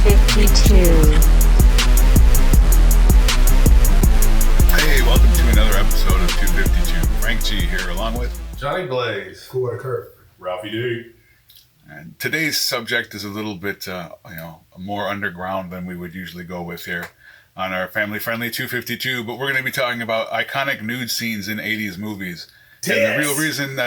252. Hey, welcome to another episode of 252. Raunchy here, along with Johnny Blaze. Cool Kurt. Ralphie D. And today's subject is a little bit, more underground than we would usually go with here on our family-friendly 252. But we're going to be talking about iconic nude scenes in 80s movies. Yes. And the real reason,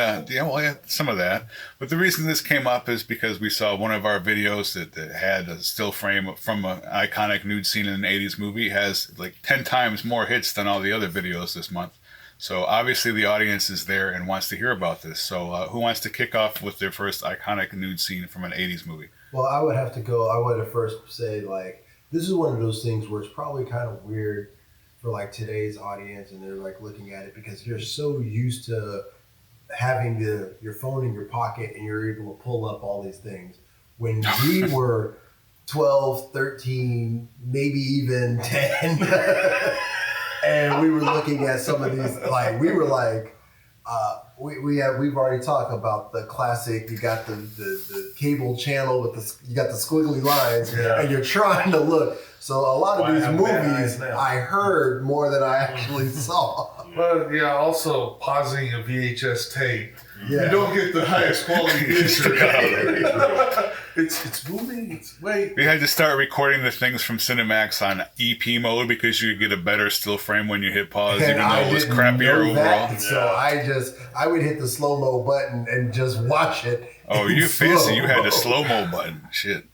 some of that. But the reason this came up is because we saw one of our videos that had a still frame from an iconic nude scene in an 80s movie has like 10 times more hits than all the other videos this month. So obviously the audience is there and wants to hear about this. So who wants to kick off with their first iconic nude scene from an 80s movie? Well, I would have to go. I would have first say, this is one of those things where it's probably kind of weird for today's audience, and they're looking at it because you're so used to having your phone in your pocket and you're able to pull up all these things. When we were 12, 13, maybe even 10, and we were looking at some of these, we've already talked about the classic. You got the cable channel with you got the squiggly lines, and you're trying to look. So a lot of these movies I heard more than I actually saw. But also pausing a VHS tape. Yeah. You don't get the highest quality picture. It's moving. Wait. We had to start recording the things from Cinemax on EP mode because you could get a better still frame when you hit pause, even though it was crappier overall. So I would hit the slow-mo button and just watch it. Oh, you fancy. You had the slow-mo button. Shit.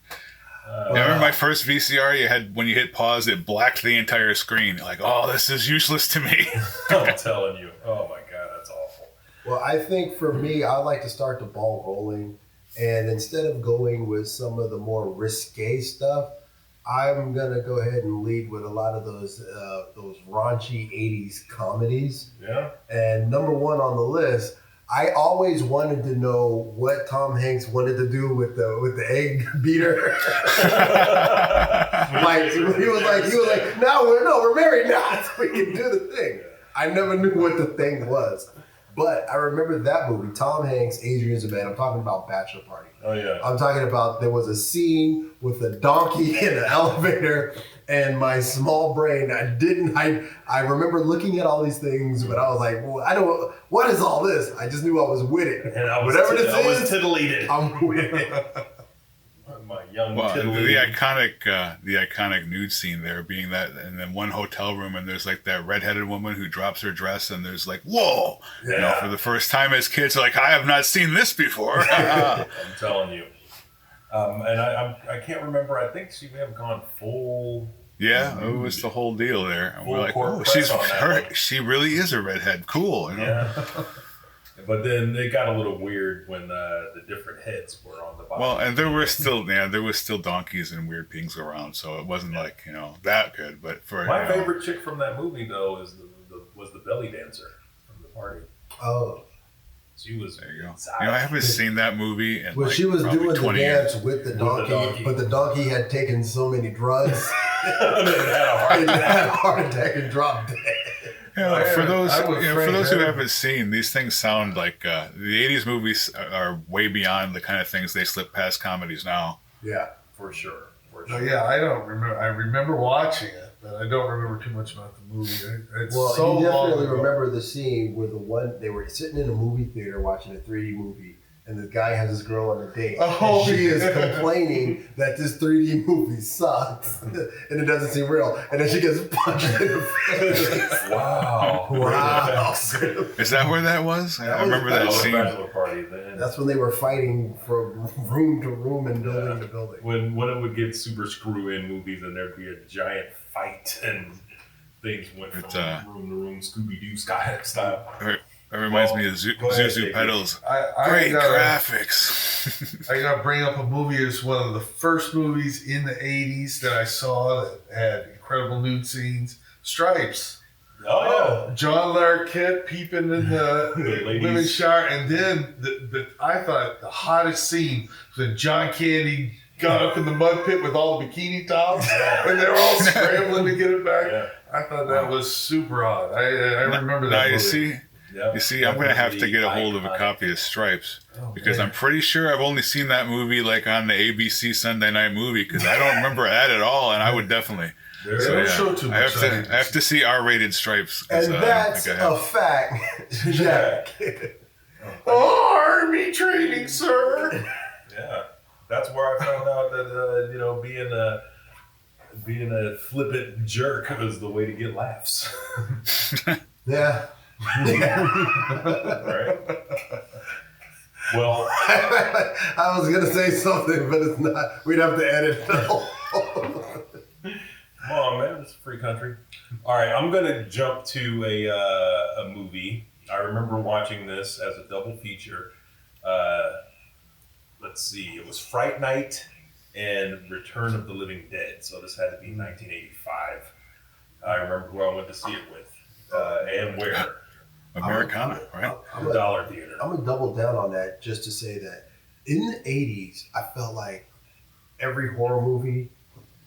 I remember my first VCR, when you hit pause, it blacked the entire screen. You're like, oh, this is useless to me. I'm telling you. Oh my God, that's awful. Well, I think for me, I like to start the ball rolling. And instead of going with some of the more risque stuff, I'm going to go ahead and lead with a lot of those raunchy 80s comedies. Yeah. And number one on the list, I always wanted to know what Tom Hanks wanted to do with the egg beater. He was like, we're married now, so we can do the thing. I never knew what the thing was. But I remember that movie, Tom Hanks, Adrian Zebed. I'm talking about Bachelor Party. Oh, yeah. I'm talking about there was a scene with a donkey in an elevator, and my small brain, I remember looking at all these things, but I was like, well, what is all this? I just knew I was with it. And I was titillated. I'm with it. My young the iconic nude scene there being that, and then one hotel room, and there's that redheaded woman who drops her dress, and there's whoa, for the first time as kids, I have not seen this before. I'm telling you. And I can't remember. I think she may have gone full. Yeah, it was the whole deal there. And we're like, oh, she really is a redhead. Cool. Yeah. But then it got a little weird when the different heads were on the bottom. Well, and there was still donkeys and weird things around, so it wasn't that good. But my favorite chick from that movie though was the belly dancer from the party. Oh, she was. There you go. I haven't seen that movie. Well, she was doing the dance with the donkey, but the donkey had taken so many drugs, it had a heart attack and dropped dead. For those who haven't seen, these things sound like the 80s movies are way beyond the kind of things they slip past comedies now. Yeah, for sure. I don't remember. I remember watching it, but I don't remember too much about the movie. You definitely remember the scene where they were sitting in a movie theater watching a 3D movie, and the guy has his girl on a date. Oh, and she is complaining that this 3D movie sucks and it doesn't seem real. And then she gets punched in the face. Wow. Is that where that was? I remember that scene. Bachelor Party then. That's when they were fighting from room to room and building to building. When it would get super screw-in movies and there'd be a giant fight and things went from room to room, Scooby-Doo style. It reminds me of Zuzu Pedals. Great graphics. I got to bring up a movie. It's one of the first movies in the 80s that I saw that had incredible nude scenes. Stripes. Oh, yeah. John Larroquette peeping in the women's shower. And then I thought the hottest scene was when John Candy got up in the mud pit with all the bikini tops and they're all scrambling to get it back. Yeah. I thought that was super odd. I remember that movie. You see, Yep. You see, I'm gonna have to get a hold of a Iconic. copy of Stripes because man. I'm pretty sure I've only seen that movie like on the ABC Sunday Night Movie because I don't remember that at all, and I would definitely. There They So, don't yeah, show too I much. have to see R-rated Stripes. 'Cause, And I don't that's think I have. a fact, Jack. Army training, sir. Yeah, that's where I found out that being a flippant jerk is the way to get laughs. Yeah. Right. Well, I was gonna say something, but it's not. We'd have to edit it out. come on, man, it's a free country. All right, I'm gonna jump to a movie. I remember watching this as a double feature. Let's see, it was Fright Night and Return of the Living Dead. So this had to be 1985. I remember who I went to see it with and where. Americana, right? I'm The a, Dollar Theater. I'm gonna double down on that just to say that in the '80s, I felt like every horror movie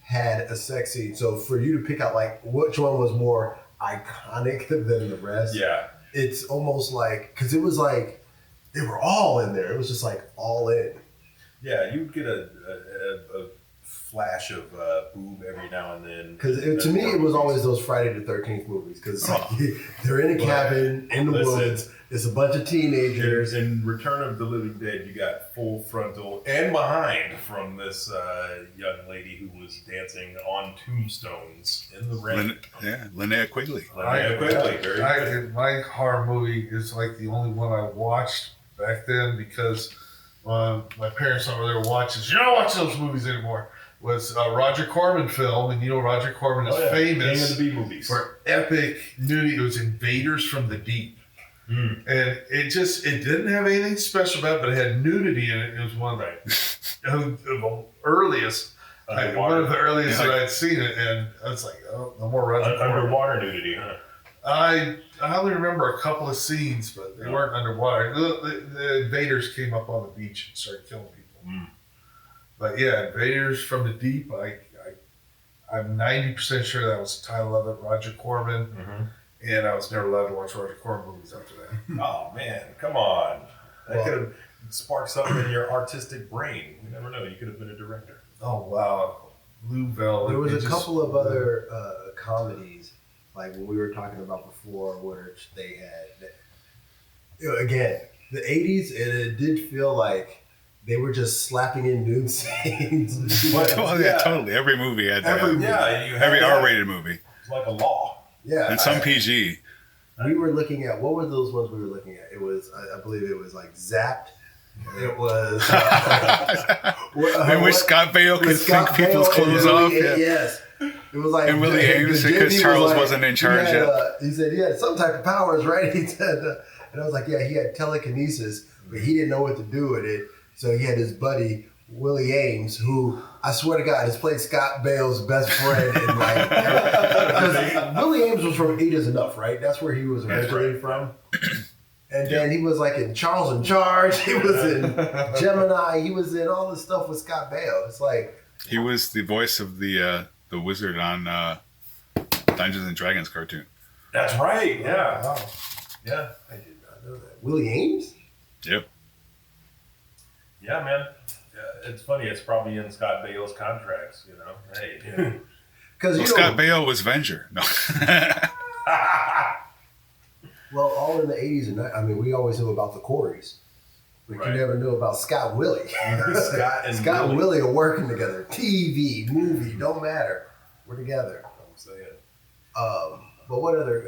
had a sex scene. So for you to pick out like which one was more iconic than the rest, Yeah. it's almost like because it was like they were all in there. It was just like all in. Yeah, you'd get a flash of boob every now and then. Because to me, it was always those Friday the 13th movies. Because they're in a cabin in the woods. It's a bunch of teenagers. In Return of the Living Dead, you got full frontal and behind from this young lady who was dancing on tombstones in the rain. Linnea Quigley. Linnea Quigley, very good. My horror movie is like the only one I watched back then because my parents over there watching. You don't watch those movies anymore. Was a Roger Corman film, and you know Roger Corman is famous King of the B movies for epic nudity. It was Invaders from the Deep. And it didn't have anything special about it, but it had nudity in it. It was one of the earliest, one of the earliest that I'd seen it, and I was like, oh, no more Roger Corman. Underwater nudity, huh? I only remember a couple of scenes, but they weren't underwater. The invaders came up on the beach and started killing people. But yeah, Invaders from the Deep. I'm 90% sure that was the title of it. Roger Corman. And I was never allowed to watch Roger Corman movies after that. Oh man, come on! That could have sparked something in your artistic brain. You never know. You could have been a director. Oh wow, Lou Bell. There was a couple of other comedies, like when we were talking about before, where they had, again, the 80s, and it did feel like they were just slapping in nude scenes. Yeah, totally. Every movie had that. Every R-rated movie. It's like a law. Yeah. And some PG. We were looking at, what were those ones we were looking at? It was, I believe it was like Zapped. It was... in which Scott Baio could think people's clothes off. Yes. It was like... And Willie Ames, because Charles wasn't in charge yet. He said he had some type of powers, right? He said, and I was like, yeah, he had telekinesis, but he didn't know what to do with it. So he had his buddy, Willie Ames, who, I swear to God, has played Scott Baio's best friend in like... Because Willie Ames was from Eight Is Enough, right? That's where he was originally from. And then he was like in Charles in Charge. He was in Gemini. He was in all this stuff with Scott Baio. It's like... He was the voice of the wizard on Dungeons and Dragons cartoon. That's right. Yeah. Wow. Yeah. I did not know that. Willie Ames? Yep. Yeah, man. It's funny. It's probably in Scott Baio's contracts, you know. Hey. Because Scott Baio was Venger. No. Well, all in the 80s and I mean, we always knew about the Coreys. But you never knew about Scott and Willie. Scott and Willie are working together. TV, movie, don't matter. We're together. I'm saying. But what other,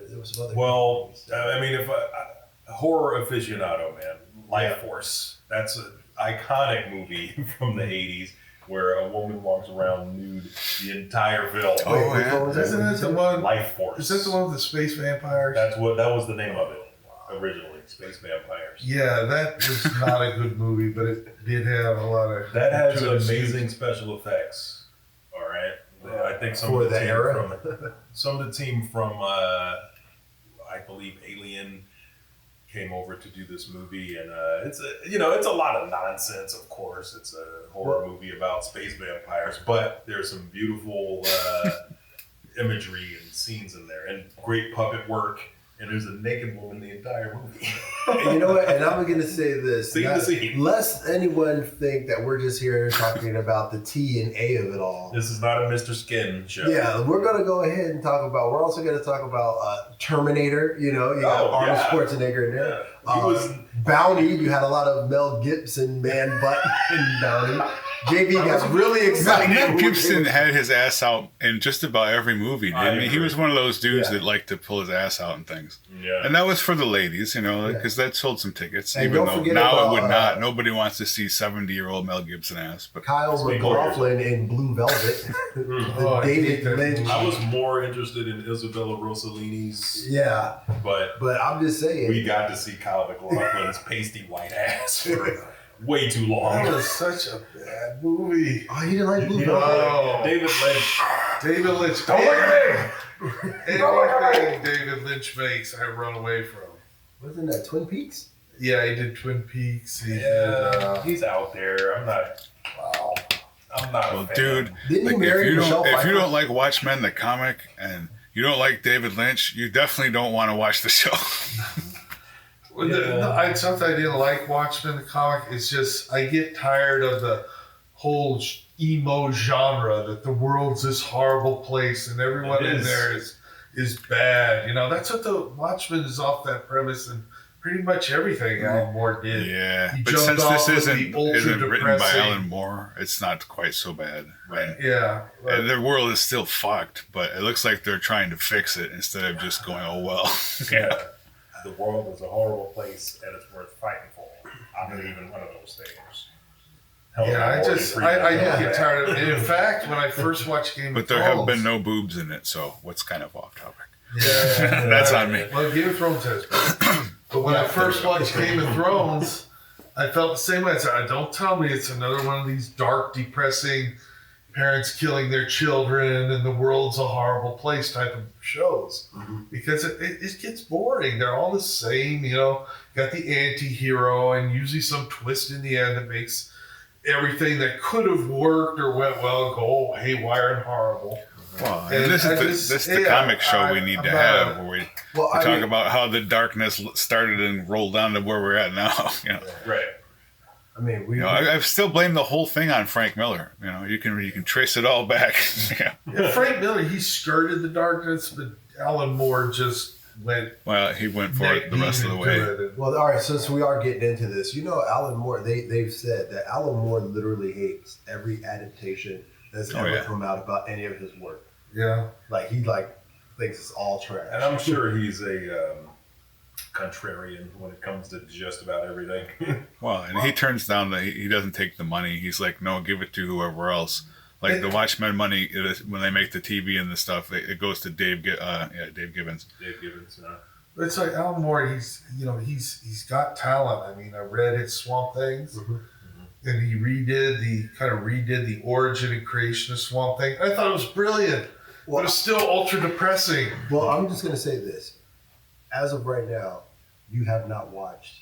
there was some other... Well, I mean, if a horror aficionado, man, Life Force. That's an iconic movie from the 80s where a woman walks around nude the entire film. Oh, yeah. Isn't that the one? Life Force. Is that the one with the space vampires? That was the name of it originally, Space Vampires. Yeah, that was not a good movie, but it did have a lot of... That has amazing special effects. All right. I think some of the team from I believe Alien came over to do this movie, and it's a lot of nonsense. Of course, it's a horror movie about space vampires, but there's some beautiful imagery and scenes in there, and great puppet work. and there's a naked woman the entire movie. And you know what? And I'm going to say this. Scene to scene. Lest anyone think that we're just here talking about the T and A of it all. This is not a Mr. Skin show. Yeah, we're going to go ahead and talk about, we're also going to talk about Terminator, you got Arnold Schwarzenegger in there. Yeah. Bounty, you had a lot of Mel Gibson man butt in Bounty. JB got really excited. Mel Gibson had his ass out in just about every movie, didn't he? He was one of those dudes that liked to pull his ass out and things. Yeah. And that was for the ladies, because that sold some tickets. And even though now it would not. Nobody wants to see 70-year-old Mel Gibson ass. But Kyle MacLachlan in Blue Velvet. David Lynch. I was more interested in Isabella Rossellini's. Yeah. But I'm just saying. We got to see Kyle MacLachlan's pasty white ass for way too long. That was such a bad movie. Oh, you didn't like Blue Velvet? David Lynch. David Lynch. Don't look at me! Anything David Lynch makes, I run away from. Wasn't that Twin Peaks? Yeah, he did Twin Peaks. He's out there. I'm not. Wow. I'm not. Well, dude, didn't he marry Michelle Pfeiffer? If you don't like Watchmen the comic and you don't like David Lynch, you definitely don't want to watch the show. It's not that I didn't like Watchmen the comic. It's just I get tired of the whole emo genre that the world's this horrible place and everyone in there is bad. That's what the Watchmen is off that premise, and pretty much everything Alan Moore did. Yeah, but since this isn't written by Alan Moore, it's not quite so bad. Right? Yeah. And the world is still fucked, but it looks like they're trying to fix it instead of just going, oh well. Yeah. The world is a horrible place and it's worth fighting for. I'm not even one of those things. I get tired of it. In fact, when I first watched Game of Thrones... But there have been no boobs in it, so what's kind of off topic? Yeah. That's on me. Well, Game of Thrones has boobs. But when I first watched Game of Thrones, I felt the same way. I said, don't tell me it's another one of these dark, depressing, parents killing their children and the world's a horrible place type of shows. Mm-hmm. Because it gets boring. They're all the same, got the anti-hero and usually some twist in the end that makes everything that could have worked or went well go haywire and horrible. Well, and this is the comic show we need to have where we talk about how the darkness started and rolled down to where we're at now. Right. I mean, I still blame the whole thing on Frank Miller. You can trace it all back. Yeah, Frank Miller, he skirted the darkness, but Alan Moore just went. Well, he went for it the rest of the way. Well, all right. Since we are getting into this, Alan Moore. They've said that Alan Moore literally hates every adaptation that's ever come out about any of his work. Yeah, he thinks it's all trash. And I'm sure he's a contrarian when it comes to just about everything. Well, and he turns down he doesn't take the money. He's like, no, give it to whoever else. Like the Watchmen money, when they make the TV and the stuff, it goes to Dave Gibbons. Dave Gibbons, yeah. It's like Alan Moore. He's got talent. I mean, I read his Swamp Things, and he redid the origin and creation of Swamp Thing. I thought it was brilliant, but it's still ultra depressing. Well, I'm just gonna say this. As of right now, you have not watched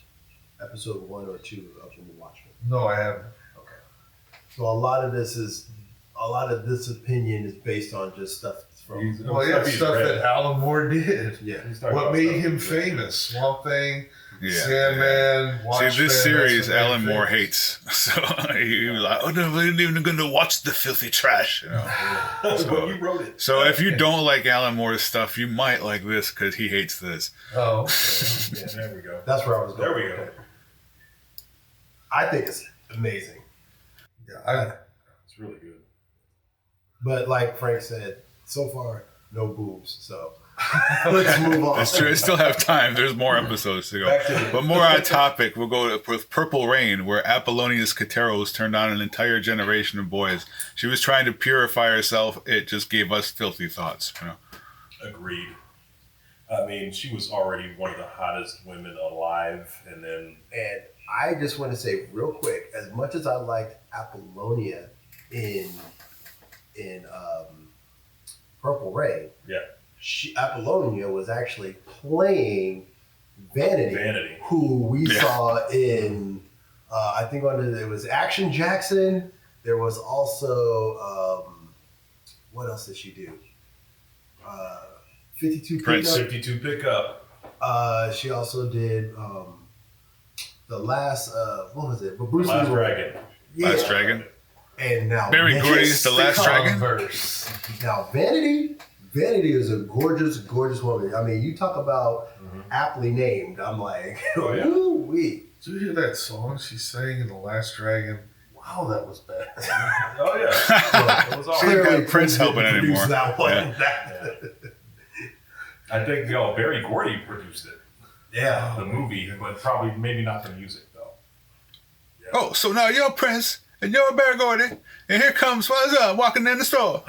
episode 1 or 2 of The Watchmen. No, I haven't. Okay. So a lot of this opinion is based on just stuff from. Stuff that Alan Moore did. Yeah. What made him famous? Swamp Thing, Sandman, Watchmen. See, this series Alan Moore hates. So he was like, I'm not even going to watch the filthy trash. So you wrote it. So if you don't like Alan Moore's stuff, you might like this because he hates this. Oh. Yeah, there we go. That's where I was going. There we go. I think it's amazing. Yeah, it's really good. But like Frank said, so far, no boobs. So let's move on. That's true. I still have time. There's more episodes to go. But more on topic, we'll go with Purple Rain, where Apollonius Kateros turned on an entire generation of boys. She was trying to purify herself. It just gave us filthy thoughts. Agreed. I mean, she was already one of the hottest women alive, and I just want to say real quick, as much as I liked Apollonia in Purple Rain, Apollonia was actually playing Vanity. Who we saw in I think it was Action Jackson. There was also what else did she do? 52 Pickup. 52 Pickup. She also did the last what was it? Bruce Last Lee Dragon. Yeah. Last Dragon. And now Barry Gordy's The Last Dragon. Now Vanity is a gorgeous, gorgeous woman. I mean, you talk about aptly named. I'm like, Oh, yeah. woo-wee. Did you hear that song she sang in The Last Dragon? Wow, that was bad. Oh yeah. It was all She didn't Clearly, have Prince helping didn't anymore. produce that one. Yeah. I think Barry Gordy produced it, Yeah. the movie, but probably maybe not the music though. Yeah. Oh, so now you're Prince and you're Barry Gordy, and here comes what's up walking in the store.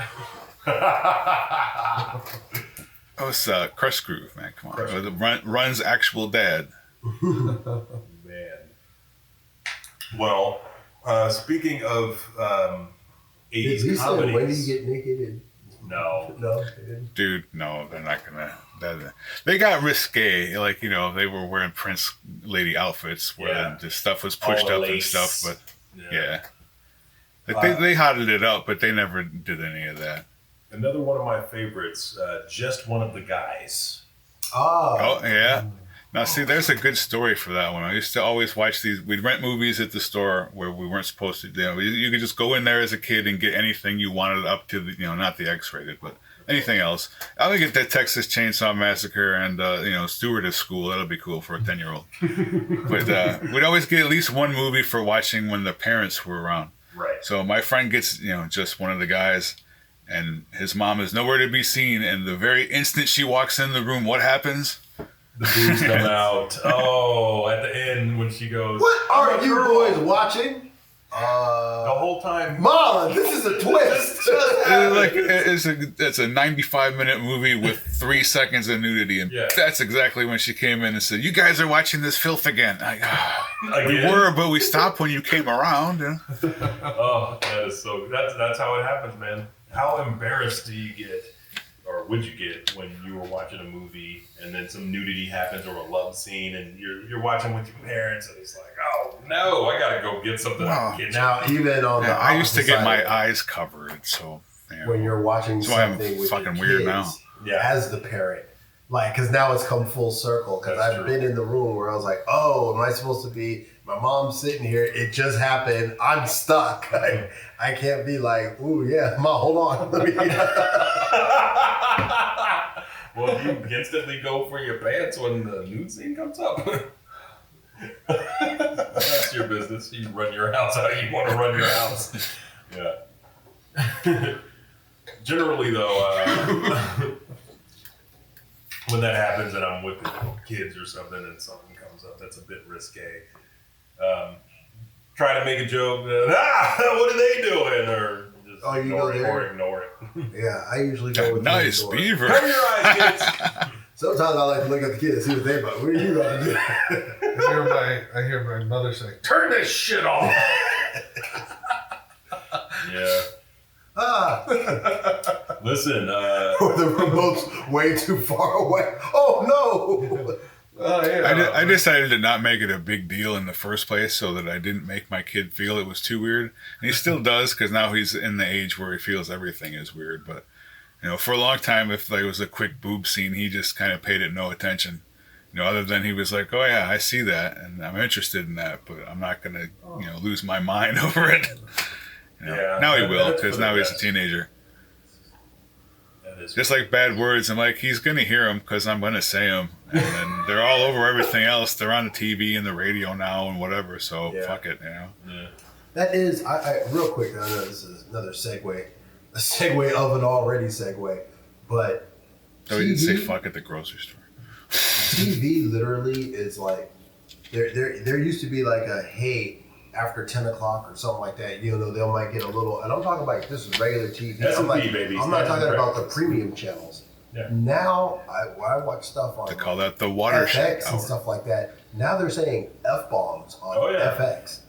Oh, it's Crush Groove, man. Come on, Run's actual dad. Man. Well, speaking of Did 80s Lisa and comedies, Wendy get naked? no. No, they didn't. Dude, no, they're not gonna. They got risque, like they were wearing Prince lady outfits where Yeah. the stuff was pushed All the up and lace. stuff. But yeah, like they hotted it up, but they never did any of that. Another one of my favorites, Just One of the Guys. Oh yeah. Now see, there's a good story for that one. I used to always watch these. We'd rent movies at the store where we weren't supposed to. You could just go in there as a kid and get anything you wanted up to the, not the X-rated, but anything else. I would get that Texas Chainsaw Massacre and Stewardess School. That'll be cool for a 10-year-old. But we'd always get at least one movie for watching when the parents were around. Right. So my friend gets Just One of the Guys, and his mom is nowhere to be seen. And the very instant she walks in the room, what happens? The boobs come out. Oh, at the end when she goes, What are you boys watching? the whole time. Mom, this is a twist. It's a 95-minute movie with 3 seconds of nudity, and Yeah. that's exactly when she came in and said, "You guys are watching this filth again." We Again? were, but we stopped when you came around. Oh, that is so. That's how it happens, man. How embarrassed do you get, or would you get, when you were watching a movie and then some nudity happens or a love scene, and you're watching with your parents, and it's like, oh no, I gotta go get something out of the kitchen. Now, even on the I used to opposite get side my of it, eyes covered, so when you're watching That's why I'm something with fucking your weird kids, now. Yeah. as the parent, like, because now it's come full circle. Because That's I've true. been in the room where I was like, oh, am I supposed to be? My mom's sitting here. It just happened. I'm stuck. I can't be like, ooh, yeah, Mom, hold on. Let me. Well, you instantly go for your pants when the nude scene comes up. That's your business. You run your house how you want to run your house. Yeah. Generally, though, when that happens and I'm with the kids or something and something comes up that's a bit risque, try to make a joke. What are they doing? Or just Oh, you ignore go it there? or ignore it. Yeah, I usually go with Nice the door. beaver. Cover your eyes, kids. Sometimes I like to look at the kids and see what they about. What are you going to do? I hear my mother say, "Turn this shit off." Yeah. Listen, Or the remote's way too far away. Oh no! Oh yeah. I decided to not make it a big deal in the first place so that I didn't make my kid feel it was too weird. And he still does, because now he's in the age where he feels everything is weird. But, for a long time, if there was a quick boob scene, he just kind of paid it no attention. Other than he was like, oh yeah, I see that, and I'm interested in that, but I'm not going to, lose my mind over it. Yeah, Now he will, that's because for the now he's a best. teenager. that is Just like bad words, I'm like, he's going to hear them because I'm going to say them. And then they're all over everything else. They're on the TV and the radio now and whatever. So Yeah. fuck it, Yeah. That is, I real quick. I know this is another segue, a segue of an already segue, but So you didn't say fuck at the grocery store. TV literally is like there used to be like a hey after 10 o'clock or something like that. They might get a little, and I'm talking about this is regular TV. S&P, baby. I'm not talking about the Breakfast. premium channels. Yeah. Now I watch stuff on They call that the watershed FX hour. and stuff like that. Now they're saying F-bombs on Oh, yeah. FX.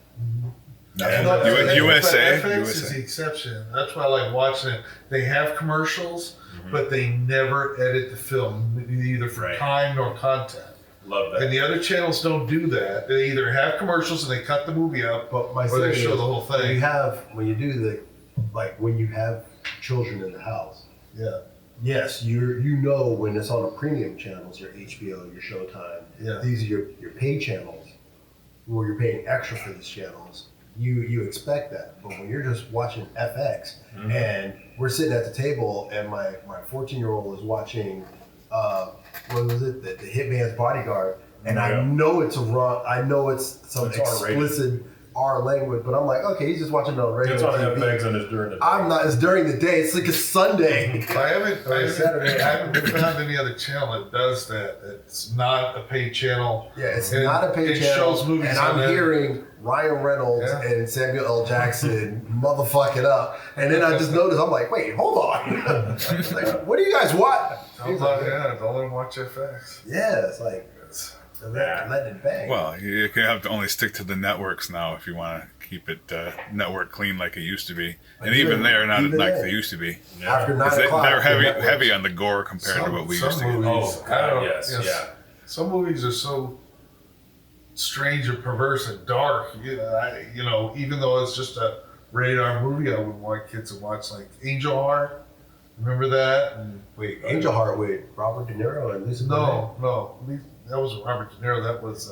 Yeah. No, USA. FX is the exception. That's why I like watching it. They have commercials, but they never edit the film, either for Right. time nor content. Love And that. the other channels don't do that. They either have commercials and they cut the movie up, But my or they thing show is, the whole when you thing. have children in the house, Yeah. yes, you know when it's on the premium channels, your HBO, your Showtime. Yeah. These are your pay channels, where you're paying extra for these channels. You expect that, but when you're just watching FX, and we're sitting at the table, and my 14-year-old is watching, what was it, the Hitman's Bodyguard, and I know it's I know it's some explicit R language, but I'm like, okay, he's just watching it on regular TV. It's on TV. FX and it's during the day. I'm not. It's during the day. It's like a Sunday. I haven't found any other channel that does that. It's not a paid channel. Yeah, it's not a paid channel. Shows movies, and I'm hearing Ryan Reynolds and Samuel L. Jackson motherfuck it up, and then I just noticed. I'm like, wait, hold on. Like, what do you guys watch? He's like, yeah, don't let him watch FX. Yeah, it's like letting it bang. Well, you can have to only stick to the networks now if you want to keep it network clean like it used to be, and even they're not like they used to be. Yeah. After 9 o'clock, they're heavy on the gore compared to what we used to get. Oh, God, yes. Some movies are so strange and perverse and dark. Even though it's just a rated R movie, I wouldn't want kids to watch, like Angel Heart. Remember that? Wait, Angel Heart with Robert De Niro and Lisa Bonet? No, that wasn't Robert De Niro. That was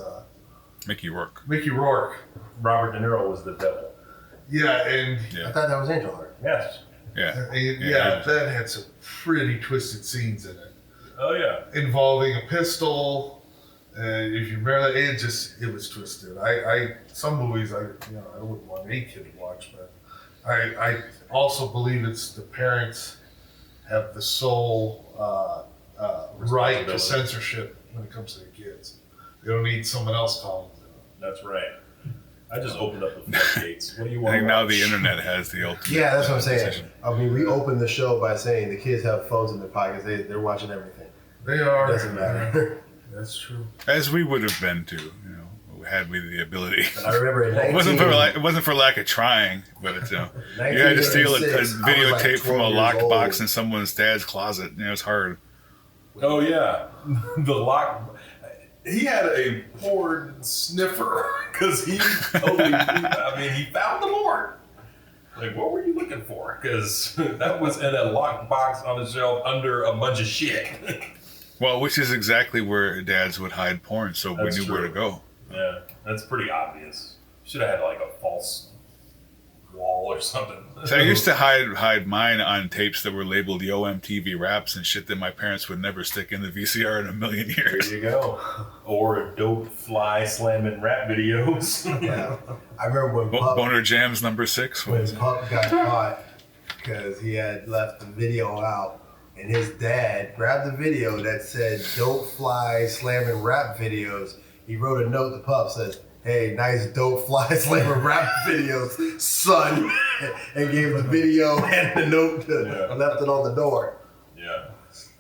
Mickey Rourke. Mickey Rourke. Robert De Niro was the devil. Yeah, and I thought that was Angel Heart. Yes. Yeah. That had some pretty twisted scenes in it. Oh yeah. Involving a pistol, and if you remember that, it was twisted. Some movies I wouldn't want any kid to watch, but I also believe it's the parents have the sole right to censorship when it comes to the kids. They don't need someone else calling them. That's right. I just opened up the floodgates. What do you want? I think now the internet has the ultimate. Yeah, that's what I'm saying. decision. I mean, we opened the show by saying the kids have phones in their pockets. They're watching everything. They are. It doesn't matter. That's true. As we would have been too, had we the ability. I remember in It wasn't for lack of trying, but it's you had to steal a 1986, videotape from a 12 years locked old. box in someone's dad's closet. It's hard. Oh yeah, the lock. He had a porn sniffer because he totally. He found the porn. Like, what were you looking for? Because that was in a locked box on the shelf under a bunch of shit. Well, which is exactly where dads would hide porn, so we knew where to go. Yeah, that's pretty obvious. Should have had like a false wall or something. So I used to hide mine on tapes that were labeled Yo MTV Raps and shit that my parents would never stick in the VCR in a million years. There you go. Or dope fly slamming rap videos. Yeah. I remember when Boner Jams #6 was. Pup got caught because he had left the video out, and his dad grabbed the video that said "Dope Fly Slamming Rap Videos." He wrote a note to Pup, says, "Hey, nice dope fly slamming rap videos, son," and gave the video and the note left it on the door. Yeah.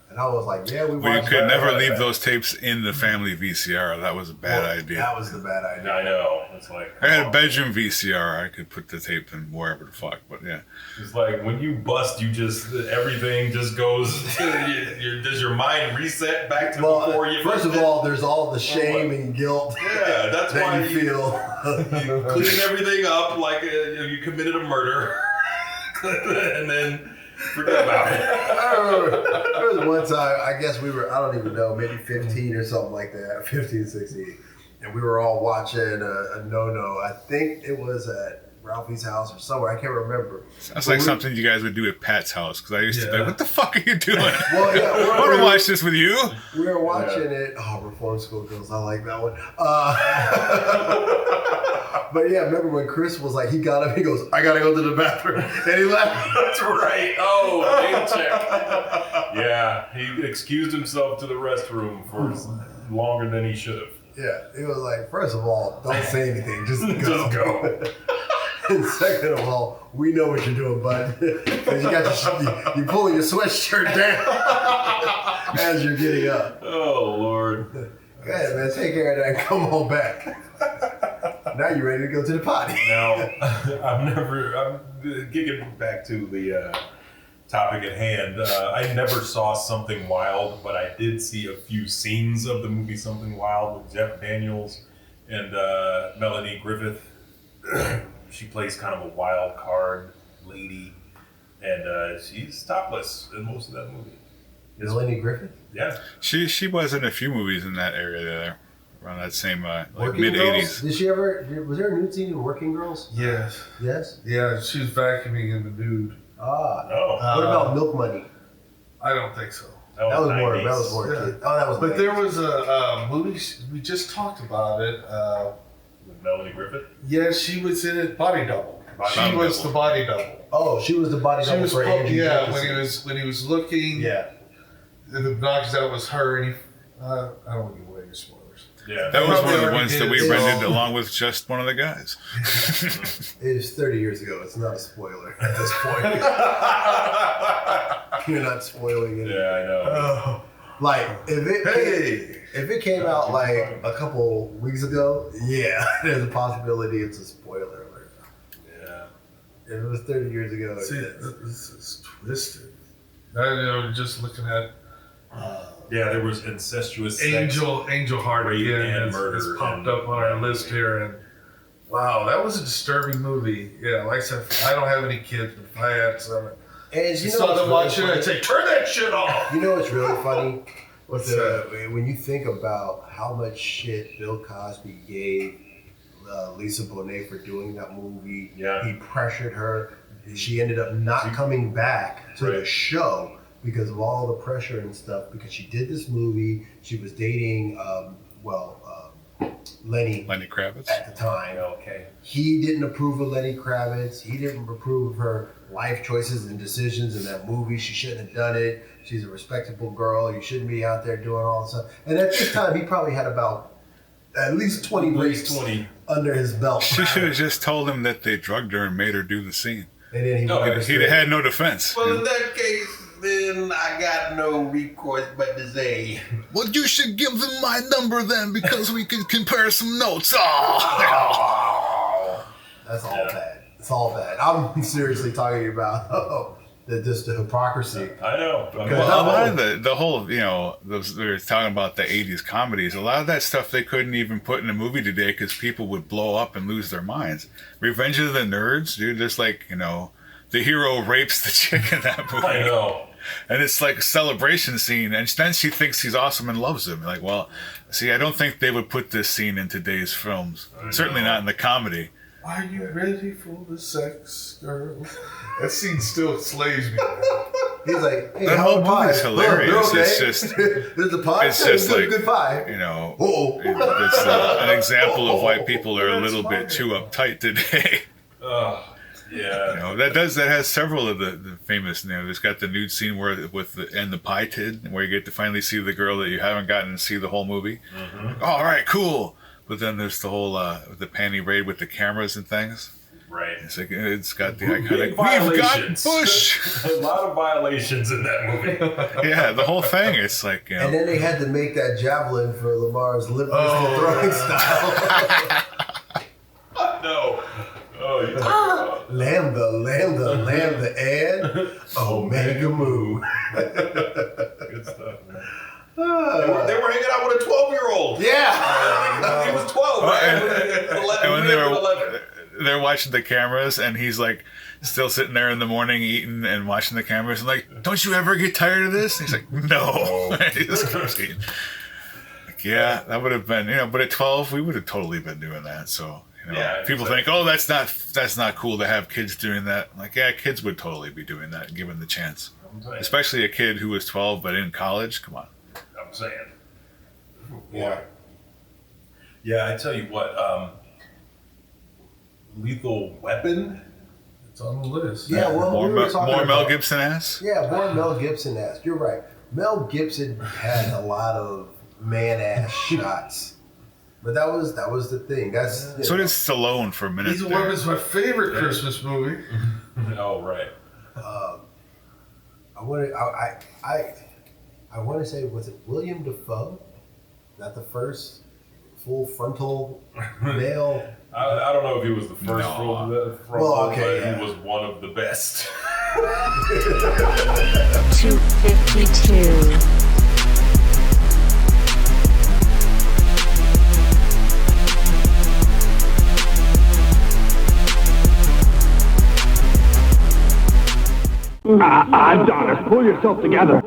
And I was like, yeah, we watched Well, you could that. never leave those tapes in the family VCR. That was a bad idea. That was the bad idea. I know. It's like I had a bedroom VCR. I could put the tape in wherever the fuck, but yeah. It's like when you bust, you just everything just goes. Does your mind reset back to before you? First of all, there's all the shame and guilt. Yeah, that's why you feel. You clean everything up like you committed a murder, and then forget about it. I remember there was one time, I guess we were, I don't even know, maybe 15 or something like that, 15, 16. And we were all watching a no-no. I think it was at Ralphie's house or somewhere. I can't remember. Sounds like something you guys would do at Pat's house, because I used to be like, what the fuck are you doing? Well, yeah, I want to watch this with you. We were watching it. Oh, Reform School Girls. I like that one. But yeah, remember when Chris was like, he got up, he goes, I gotta go to the bathroom. And he left. That's right. Oh, name check. Yeah, he excused himself to the restroom for longer than he should have. Yeah, it was like, first of all, don't say anything, just go. Just go. And second of all, we know what you're doing, bud. Because you got you're pulling your sweatshirt down as you're getting up. Oh, Lord. Go ahead, man, take care of that and come on back. Now you're ready to go to the potty. Now, I'm getting back to the topic at hand. I never saw Something Wild, but I did see a few scenes of the movie Something Wild with Jeff Daniels and Melanie Griffith. She plays kind of a wild card lady, and she's topless in most of that movie. Lenny Griffith? Yeah. She was in a few movies in that area there, around that same like mid Girls? '80s. Did she ever? Was there a nude scene in Working Girls? Yes. Yes. Yeah, she was vacuuming in the nude. Ah. Oh. What about Milk Money? I don't think so. That was more. 90s. That was more. Yeah. Kid. Oh, that was. But 90s. there was a movie, we just talked about it. With Melanie Griffith. Yeah, she was in it, Body Double. She Body was Double. the body double. Oh, she was the body She double was for Andrew yeah, Jefferson. when he was looking, Yeah. the knocks out was her, and he, I don't want to give away your spoilers. Yeah. That was one of the Probably ones that already we did, rented so- along with just one of the guys. It was 30 years ago. It's not a spoiler at this point. You're not spoiling it. Yeah, I know. Like if it came out like a couple weeks ago, yeah, there's a possibility it's a spoiler alert. Yeah. If it was 30 years ago, See, it's- this is twisted. I just looking at Yeah, there was incestuous sex. Angel Heart rape again. and It's murder popped and- up on our list here, and wow, that was a disturbing movie. Yeah, like I said, I don't have any kids, but if I had some, and you saw know them what's watching it, really I'd funny? say, turn that shit off. You know what's really funny? What's that? When you think about how much shit Bill Cosby gave Lisa Bonet for doing that movie, Yeah. he pressured her. She ended up not coming back to the Right. show because of all the pressure and stuff. Because she did this movie, she was dating, Lenny Kravitz. at the time. Okay. He didn't approve of Lenny Kravitz. He didn't approve of her life choices and decisions in that movie. She shouldn't have done it. She's a respectable girl. You shouldn't be out there doing all this stuff. And at this time, he probably had about at least 20 At rapes least 20. under his belt. She should have just told him that they drugged her and made her do the scene. And then he No, would He'd have had no defense. Well, in that case, then I got no recourse but to say, Well, you should give them my number then, because we can compare some notes. Oh. that's all bad. It's all bad. I'm seriously talking about just the hypocrisy. I know. Well, a lot of the whole, we were talking about the 80s comedies. A lot of that stuff they couldn't even put in a movie today because people would blow up and lose their minds. Revenge of the Nerds, dude, there's like, the hero rapes the chick in that movie. I know. And it's like a celebration scene, and then she thinks he's awesome and loves him. Like, well, see, I don't think they would put this scene in today's films. Certainly not in the comedy. Are you ready for the sex, girl? That scene still slays me. He's like, hey, That how whole pie? movie's hilarious. Oh, okay. It's just- there's a pie. it's just good, like- good pie. It's an example of why people are a little bit too uptight today. Yeah. That has several of the famous. There's got the nude scene with the pie tid, where you get to finally see the girl that you haven't gotten to see the whole movie. Mm-hmm. All right, cool. But then there's the whole the panty raid with the cameras and things. Right. It's like it's got the Big iconic. We've got violations. Bush. A lot of violations in that movie. Yeah, the whole thing. It's like And then they had to make that javelin for Lamar's lip pistol throwing style. No. Oh, you talking Lambda, and Omega Moo. good stuff, man. They were hanging out with a 12-year-old. Yeah. He was 12, right? and when they 11. were they're watching the cameras, and he's like still sitting there in the morning eating and watching the cameras, and like, don't you ever get tired of this? And he's like, no. He just keeps eating. Like, yeah, that would have been, but at 12 we would have totally been doing that. So people think, oh, that's not cool to have kids doing that. I'm like, yeah, kids would totally be doing that given the chance, especially a kid who was 12 but in college. Come on. I'm saying. Yeah. Yeah, I tell you what, Lethal Weapon. It's on the list. Yeah, well, More we were talking Mel about, Gibson ass. Yeah, more Mel Gibson ass. You're right. Mel Gibson had a lot of man ass shots, but that was the thing. That's So did Stallone for a minute. Lethal there. Weapon's my favorite Christmas movie. Oh, right. I want to say, was it William Dafoe? Not the first full frontal male. I don't know if he was the first No. but yeah. he was one of the best. 252. Adonis, pull yourself together.